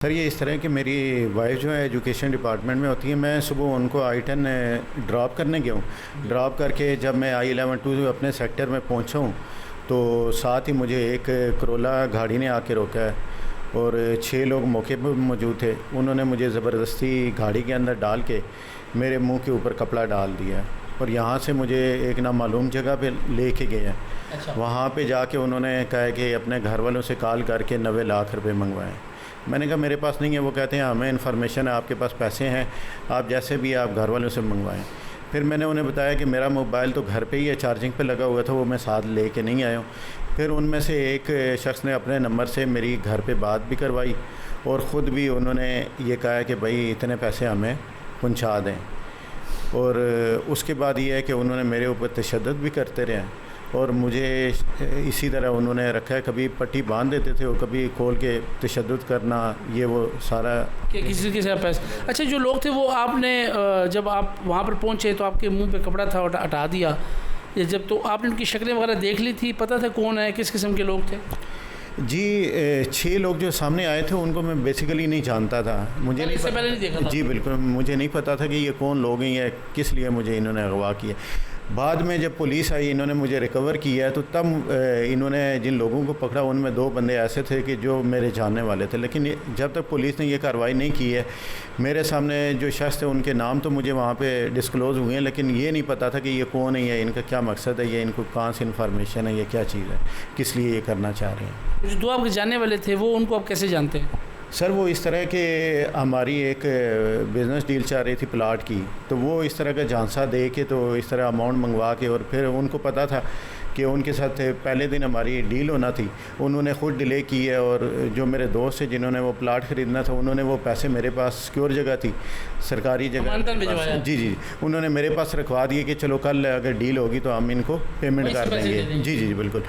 Sir ये इस तरह कि मेरी वाइफ जो है एजुकेशन डिपार्टमेंट में होती है। मैं सुबह उनको I-10 ड्रॉप करने गया हूँ। ड्रॉप करके जब मैं I-11-2 अपने सेक्टर में पहुँचा हूँ तो साथ ही मुझे एक करोला गाड़ी ने आके रोका है और 6 लोग मौके पर मौजूद थे। उन्होंने मुझे ज़बरदस्ती गाड़ी के अंदर डाल के मेरे मुंह के ऊपर कपड़ा डाल दिया और यहाँ से मुझे एक नामालूम जगह पे लेके गए हैं। अच्छा। वहाँ पे जाके उन्होंने कहा कि अपने घर वालों से कॉल करके 90 लाख रुपए मंगवाएं। मैंने कहा मेरे पास नहीं है। वो कहते हैं हमें इन्फॉर्मेशन है, आपके पास पैसे हैं, आप जैसे भी आप घर वालों से मंगवाएं। फिर मैंने उन्हें बताया कि मेरा मोबाइल तो घर पे ही है, चार्जिंग पे लगा हुआ था, वो मैं साथ लेके नहीं आया हूँ। फिर उनमें से एक शख्स ने अपने नंबर से मेरी घर पे बात भी करवाई और ख़ुद भी उन्होंने ये कहा कि भाई इतने पैसे हमें पहुँचा दें। और उसके बाद ये है कि उन्होंने मेरे ऊपर तशद्दुद भी करते रहे और मुझे इसी तरह उन्होंने रखा है। कभी पट्टी बांध देते थे और कभी खोल के तशद्दुद करना, ये वो सारा कि किसी के साथ पैसे। अच्छा, जो लोग थे वो आपने जब आप वहाँ पर पहुँचे तो आपके मुंह पे कपड़ा था और हटा दिया, या जब तो आपने उनकी शक्लें वगैरह देख ली थी, पता था कौन है, किस किस्म के लोग थे? जी 6 लोग जो सामने आए थे उनको मैं बेसिकली नहीं जानता था। मुझे नहीं इससे पहले नहीं देखा था? जी बिल्कुल, मुझे नहीं पता था कि ये कौन लोग हैं या किस लिए मुझे इन्होंने अगवा किया। बाद में जब पुलिस आई, इन्होंने मुझे रिकवर किया है तो तब इन्होंने जिन लोगों को पकड़ा उनमें 2 बंदे ऐसे थे कि जो मेरे जानने वाले थे। लेकिन जब तक पुलिस ने ये कार्रवाई नहीं की है, मेरे सामने जो शख्स थे उनके नाम तो मुझे वहाँ पे डिस्क्लोज़ हुए हैं, लेकिन ये नहीं पता था कि ये कौन है, या इनका क्या मकसद है, या इनको कहाँ से इन्फॉर्मेशन है, ये क्या चीज़ है, किस लिए ये करना चाह रहे हैं। जो 2 आपके जानने वाले थे वो उनको आप कैसे जानते हैं? सर वो इस तरह के हमारी एक बिज़नेस डील चल रही थी प्लाट की, तो वो इस तरह का झांसा दे के तो इस तरह अमाउंट मंगवा के, और फिर उनको पता था कि उनके साथ पहले दिन हमारी डील होना थी, उन्होंने ख़ुद डिले की है। और जो मेरे दोस्त हैं जिन्होंने वो प्लाट ख़रीदना था, उन्होंने वो पैसे मेरे पास सिक्योर जगह थी, सरकारी जगह, जी उन्होंने मेरे पास रखवा दिए कि चलो कल अगर डील होगी तो हम इनको पेमेंट कर देंगे। जी बिल्कुल।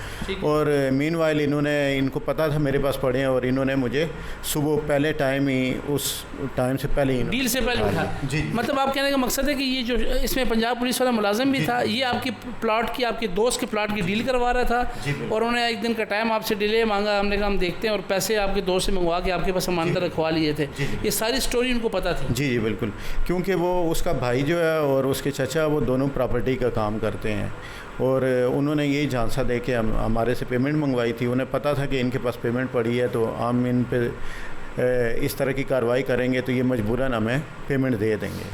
और मीनवाइल इन्होंने, इनको पता था मेरे पास पड़े हैं और इन्होंने मुझे सुबह पहले टाइम ही, उस टाइम से पहले ही डील से पहले उठा। जी। मतलब आप कहने का मकसद है कि ये जो इसमें पंजाब पुलिस वाला मुलाजिम भी था, ये आपकी प्लाट की, आपके दोस्त के प्लाट की डील करवा रहा था और उन्होंने एक दिन का टाइम आपसे डिले मांगा। हमने कहा हम देखते हैं, और पैसे आपके दोस्त से मंगवा के आपके पास अमानत रखवा लिए थे। ये सारी स्टोरी उनको पता थी? जी बिल्कुल, क्योंकि वो उसका भाई जो है और उसके चचा, वो दोनों प्रॉपर्टी का काम करते हैं और उन्होंने यही झांसा दे के हमारे से पेमेंट मंगवाई थी। उन्हें पता था कि इनके पास पेमेंट पड़ी है तो हम इन पे इस तरह की कार्रवाई करेंगे तो ये मजबूरन हमें पेमेंट दे देंगे।